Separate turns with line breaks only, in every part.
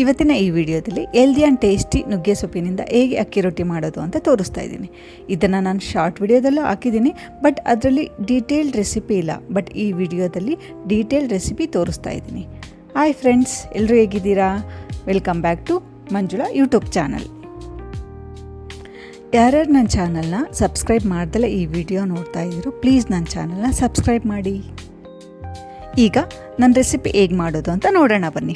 ಇವತ್ತಿನ ಈ ವಿಡಿಯೋದಲ್ಲಿ ಹೆಲ್ದಿ ಆ್ಯಂಡ್ ಟೇಸ್ಟಿ ನುಗ್ಗೆ ಸೊಪ್ಪಿನಿಂದ ಹೇಗೆ ಅಕ್ಕಿ ರೊಟ್ಟಿ ಮಾಡೋದು ಅಂತ ತೋರಿಸ್ತಾ ಇದ್ದೀನಿ. ಇದನ್ನು ನಾನು ಶಾರ್ಟ್ ವಿಡಿಯೋದಲ್ಲೂ ಹಾಕಿದ್ದೀನಿ, ಬಟ್ ಅದರಲ್ಲಿ ಡೀಟೇಲ್ಡ್ ರೆಸಿಪಿ ಇಲ್ಲ. ಬಟ್ ಈ ವಿಡಿಯೋದಲ್ಲಿ ಡೀಟೇಲ್ಡ್ ರೆಸಿಪಿ ತೋರಿಸ್ತಾ ಇದ್ದೀನಿ. ಹಾಯ್ ಫ್ರೆಂಡ್ಸ್, ಎಲ್ಲರೂ ಹೇಗಿದ್ದೀರಾ? Welcome back to Manjula YouTube channel. ಯಾರ್ಯಾರು ನನ್ನ ಚಾನಲ್ನ ಸಬ್ಸ್ಕ್ರೈಬ್ ಮಾಡ್ದಲೇ ಈ ವಿಡಿಯೋ ನೋಡ್ತಾ ಇದ್ದೀರೋ ಪ್ಲೀಸ್ ನನ್ನ ಚಾನಲ್ನ ಸಬ್ಸ್ಕ್ರೈಬ್ ಮಾಡಿ. ಈಗ ನನ್ನ ರೆಸಿಪಿ ಹೇಗೆ ಮಾಡೋದು ಅಂತ ನೋಡೋಣ ಬನ್ನಿ.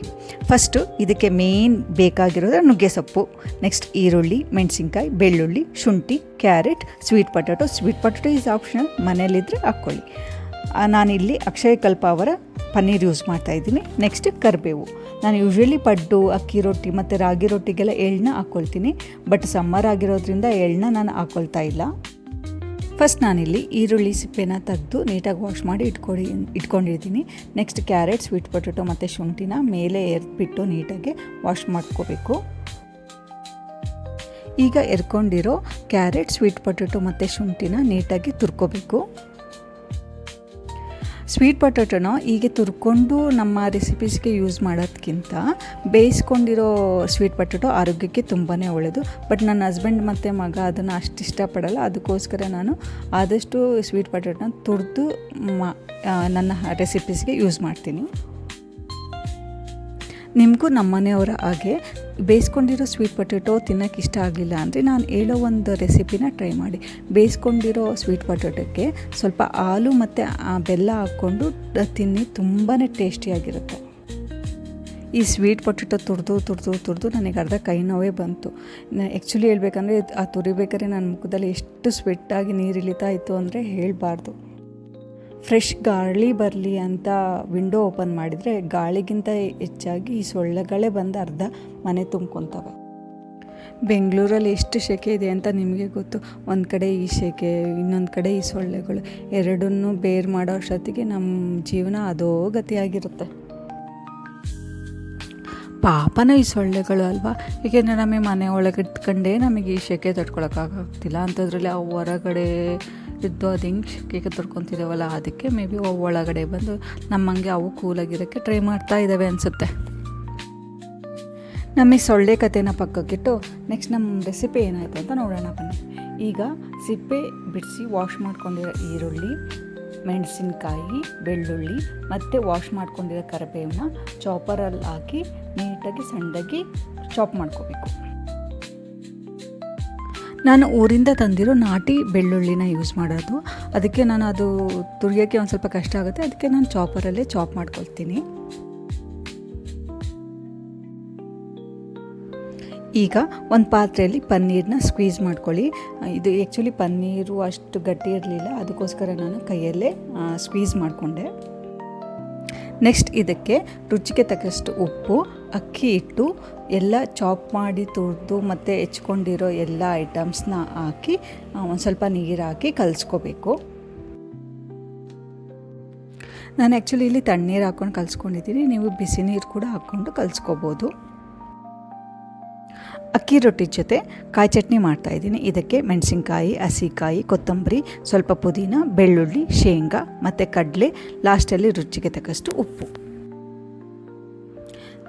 ಫಸ್ಟು ಇದಕ್ಕೆ ಮೇನ್ ಬೇಕಾಗಿರೋದು ನುಗ್ಗೆ ಸೊಪ್ಪು, ನೆಕ್ಸ್ಟ್ ಈರುಳ್ಳಿ, ಮೆಣಸಿನ್ಕಾಯಿ, ಬೆಳ್ಳುಳ್ಳಿ, ಶುಂಠಿ, carrot, sweet potato is optional, ಮನೇಲಿದ್ದರೆ ಹಾಕ್ಕೊಳ್ಳಿ. ನಾನಿಲ್ಲಿ ಅಕ್ಷಯಕಲ್ಪ ಅವರ ಪನ್ನೀರ್ ಯೂಸ್ ಮಾಡ್ತಾಯಿದ್ದೀನಿ. ನೆಕ್ಸ್ಟ್ ಕರಿಬೇವು. ನಾನು ಯೂಶ್ವಲಿ ಪಡ್ಡು, ಅಕ್ಕಿ ರೊಟ್ಟಿ ಮತ್ತು ರಾಗಿ ರೊಟ್ಟಿಗೆಲ್ಲ ಎಳ್ಳನ್ನ ಹಾಕ್ಕೊಳ್ತೀನಿ, ಬಟ್ ಸಮ್ಮರ್ ಆಗಿರೋದ್ರಿಂದ ಎಳ್ಳನ್ನ ನಾನು ಹಾಕ್ಕೊಳ್ತಾ ಇಲ್ಲ. ಫಸ್ಟ್ ನಾನಿಲ್ಲಿ ಈರುಳ್ಳಿ ಸಿಪ್ಪೆನ ತೆಗೆದು ನೀಟಾಗಿ ವಾಶ್ ಮಾಡಿ ಇಟ್ಕೊಂಡಿದ್ದೀನಿ. ನೆಕ್ಸ್ಟ್ ಕ್ಯಾರೆಟ್, ಸ್ವೀಟ್ ಪೊಟ್ಯಾಟೊ ಮತ್ತು ಶುಂಠಿನ ಮೇಲೆ ಎರ್ದ್ಬಿಟ್ಟು ನೀಟಾಗಿ ವಾಶ್ ಮಾಡ್ಕೋಬೇಕು. ಈಗ ಎರ್ಕೊಂಡಿರೋ ಕ್ಯಾರೆಟ್, ಸ್ವೀಟ್ ಪೊಟ್ಯಾಟೊ ಮತ್ತು ಶುಂಠಿನ ನೀಟಾಗಿ ತುರ್ಕೋಬೇಕು. ಸ್ವೀಟ್ ಪೊಟ್ಯಾಟೊನ ಹೀಗೆ ತುರ್ಕೊಂಡು ನಮ್ಮ ರೆಸಿಪೀಸ್ಗೆ ಯೂಸ್ ಮಾಡೋದಕ್ಕಿಂತ ಬೇಯಿಸ್ಕೊಂಡಿರೋ ಸ್ವೀಟ್ ಪೊಟ್ಯಾಟೊ ಆರೋಗ್ಯಕ್ಕೆ ತುಂಬಾ ಒಳ್ಳೆಯದು. ಬಟ್ ನನ್ನ ಹಸ್ಬೆಂಡ್ ಮತ್ತು ಮಗ ಅದನ್ನು ಅಷ್ಟು ಇಷ್ಟಪಡಲ್ಲ. ಅದಕ್ಕೋಸ್ಕರ ನಾನು ಆದಷ್ಟು ಸ್ವೀಟ್ ಪೊಟ್ಯಾಟೊನ ತುರಿದು ನನ್ನ ರೆಸಿಪೀಸ್ಗೆ ಯೂಸ್ ಮಾಡ್ತೀನಿ. ನಿಮಗೂ ನಮ್ಮ ಮನೆಯವರ ಹಾಗೆ ಬೇಯಿಸ್ಕೊಂಡಿರೋ ಸ್ವೀಟ್ ಪೊಟ್ಯಾಟೊ ತಿನ್ನೋಕ್ಕೆ ಇಷ್ಟ ಆಗಲಿಲ್ಲ ಅಂದರೆ ನಾನು ಹೇಳೋ ಒಂದು ರೆಸಿಪಿನ ಟ್ರೈ ಮಾಡಿ. ಬೇಯಿಸ್ಕೊಂಡಿರೋ ಸ್ವೀಟ್ ಪೊಟ್ಯಾಟೊಕ್ಕೆ ಸ್ವಲ್ಪ ಹಾಲು ಮತ್ತು ಬೆಲ್ಲ ಹಾಕ್ಕೊಂಡು ತಿನ್ನಿ, ತುಂಬಾ ಟೇಸ್ಟಿಯಾಗಿರುತ್ತೆ. ಈ ಸ್ವೀಟ್ ಪೊಟ್ಯಾಟೊ ತುರಿದು ನನಗೆ ಅರ್ಧ ಕೈ ನೋವೇ ಬಂತು. ಆ್ಯಕ್ಚುಲಿ ಹೇಳ್ಬೇಕಂದ್ರೆ ಆ ತುರಿಬೇಕಾದ್ರೆ ನನ್ನ ಮುಖದಲ್ಲಿ ಎಷ್ಟು ಸ್ವೆಟ್ಟಾಗಿ ನೀರು ಇಳಿತಾ ಇತ್ತು ಅಂದರೆ ಹೇಳಬಾರ್ದು. ಫ್ರೆಶ್ ಗಾಳಿ ಬರಲಿ ಅಂತ ವಿಂಡೋ ಓಪನ್ ಮಾಡಿದರೆ ಗಾಳಿಗಿಂತ ಹೆಚ್ಚಾಗಿ ಈ ಸೊಳ್ಳೆಗಳೇ ಬಂದು ಅರ್ಧ ಮನೆ ತುಂಬ್ಕೊತವೆ. ಬೆಂಗಳೂರಲ್ಲಿ ಎಷ್ಟು ಸೆಕೆ ಇದೆ ಅಂತ ನಿಮಗೆ ಗೊತ್ತು. ಒಂದು ಕಡೆ ಈ ಸೆಕೆ, ಇನ್ನೊಂದು ಕಡೆ ಈ ಸೊಳ್ಳೆಗಳು, ಎರಡನ್ನೂ ಬೇರ್ ಮಾಡೋ ಅಷ್ಟೊತ್ತಿಗೆ ನಮ್ಮ ಜೀವನ ಅದೋ ಗತಿಯಾಗಿರುತ್ತೆ. ಪಾಪನೂ ಈ ಸೊಳ್ಳೆಗಳು ಅಲ್ವಾ, ಏಕೆಂದರೆ ನಮಗೆ ಮನೆ ಒಳಗೆ ಇಟ್ಕೊಂಡೇ ನಮಗೆ ಈ ಸೆಕೆ ತಡ್ಕೊಳಕ್ಕಾಗ್ತಿಲ್ಲ. ಅಂಥದ್ರಲ್ಲಿ ಅವು ಹೊರಗಡೆ ಇದ್ದು ಅದು ಹೆಂಗೆ ಸೆಕೆ ತಡ್ಕೊತಿದ್ದಾವಲ್ಲ, ಅದಕ್ಕೆ ಮೇ ಬಿ ಅವು ಒಳಗಡೆ ಬಂದು ನಮ್ಮಂಗೆ ಅವು ಕೂಲಾಗಿರೋಕ್ಕೆ ಟ್ರೈ ಮಾಡ್ತಾ ಇದ್ದಾವೆ ಅನಿಸುತ್ತೆ. ನಮಗೆ ಸೊಳ್ಳೆ ಕಥೆನ ಪಕ್ಕಕ್ಕಿಟ್ಟು ನೆಕ್ಸ್ಟ್ ನಮ್ಮ ರೆಸಿಪಿ ಏನಾಯಿತು ಅಂತ ನೋಡೋಣ ಬನ್ನಿ. ಈಗ ಸಿಪ್ಪೆ ಬಿಡಿಸಿ ವಾಶ್ ಮಾಡ್ಕೊಂಡಿರೋ ಈರುಳ್ಳಿ, ಮೆಣಸಿನ್ಕಾಯಿ, ಬೆಳ್ಳುಳ್ಳಿ ಮತ್ತು ವಾಶ್ ಮಾಡ್ಕೊಂಡಿರೋ ಕರಿಬೇವನ್ನ ಚಾಪರಲ್ಲಿ ಹಾಕಿ ನೀಟಾಗಿ ಸಣ್ಣದಾಗಿ ಚಾಪ್ ಮಾಡ್ಕೋಬೇಕು. ನಾನು ಊರಿಂದ ತಂದಿರೋ ನಾಟಿ ಬೆಳ್ಳುಳ್ಳಿನ ಯೂಸ್ ಮಾಡೋದು, ಅದಕ್ಕೆ ನಾನು ಅದು ತುರಿಯೋಕ್ಕೆ ಒಂದು ಸ್ವಲ್ಪ ಕಷ್ಟ ಆಗುತ್ತೆ. ಅದಕ್ಕೆ ನಾನು ಚಾಪರಲ್ಲೇ ಚಾಪ್ ಮಾಡ್ಕೊಳ್ತೀನಿ. ಈಗ ಒಂದು ಪಾತ್ರೆಯಲ್ಲಿ ಪನ್ನೀರನ್ನ ಸ್ಕ್ವೀಸ್ ಮಾಡ್ಕೊಳ್ಳಿ. ಇದು ಆ್ಯಕ್ಚುಲಿ ಪನ್ನೀರು ಅಷ್ಟು ಗಟ್ಟಿ ಇರಲಿಲ್ಲ, ಅದಕ್ಕೋಸ್ಕರ ನಾನು ಕೈಯಲ್ಲೇ ಸ್ಕ್ವೀಸ್ ಮಾಡಿಕೊಂಡೆ. ನೆಕ್ಸ್ಟ್ ಇದಕ್ಕೆ ರುಚಿಗೆ ತಕ್ಕಷ್ಟು ಉಪ್ಪು, ಅಕ್ಕಿ ಹಿಟ್ಟು, ಎಲ್ಲ ಚಾಪ್ ಮಾಡಿ ತುರಿದು ಮತ್ತು ಹೆಚ್ಕೊಂಡಿರೋ ಎಲ್ಲ ಐಟಮ್ಸ್ನ ಹಾಕಿ ಒಂದು ಸ್ವಲ್ಪ ನೀರು ಹಾಕಿ ಕಲಿಸ್ಕೋಬೇಕು. ನಾನು ಆ್ಯಕ್ಚುಲಿ ಇಲ್ಲಿ ತಣ್ಣೀರು ಹಾಕ್ಕೊಂಡು ಕಲಿಸ್ಕೊಂಡಿದ್ದೀನಿ, ನೀವು ಬಿಸಿ ನೀರು ಕೂಡ ಹಾಕ್ಕೊಂಡು ಕಲಿಸ್ಕೋಬೋದು. ಅಕ್ಕಿ ರೊಟ್ಟಿ ಜೊತೆ ಕಾಯಿ ಚಟ್ನಿ ಮಾಡ್ತಾಯಿದ್ದೀನಿ. ಇದಕ್ಕೆ ಮೆಣಸಿನ್ಕಾಯಿ, ಹಸಿಕಾಯಿ, ಕೊತ್ತಂಬರಿ, ಸ್ವಲ್ಪ ಪುದೀನ, ಬೆಳ್ಳುಳ್ಳಿ, ಶೇಂಗಾ ಮತ್ತು ಕಡಲೆ, ಲಾಸ್ಟಲ್ಲಿ ರುಚಿಗೆ ತಕ್ಕಷ್ಟು ಉಪ್ಪು.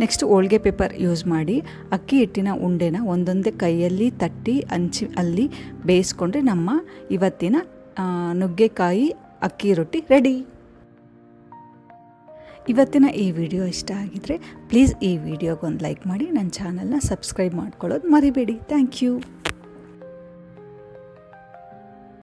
ನೆಕ್ಸ್ಟ್ ಹೋಳಿಗೆ ಪೇಪರ್ ಯೂಸ್ ಮಾಡಿ ಅಕ್ಕಿ ಹಿಟ್ಟಿನ ಉಂಡೆನ ಒಂದೊಂದೇ ಕೈಯಲ್ಲಿ ತಟ್ಟಿ ಅಲ್ಲಿ ಬೇಯಿಸ್ಕೊಂಡ್ರೆ ನಮ್ಮ ಇವತ್ತಿನ ನುಗ್ಗೆಕಾಯಿ ಅಕ್ಕಿ ರೊಟ್ಟಿ ರೆಡಿ. ಇವತ್ತಿನ ಈ ವಿಡಿಯೋ ಇಷ್ಟ ಆಗಿದರೆ ಪ್ಲೀಸ್ ಈ ವಿಡಿಯೋಗೊಂದು ಲೈಕ್ ಮಾಡಿ, ನನ್ನ ಚಾನಲ್ನ ಸಬ್ಸ್ಕ್ರೈಬ್ ಮಾಡ್ಕೊಳ್ಳೋದು ಮರಿಬೇಡಿ. Thank you.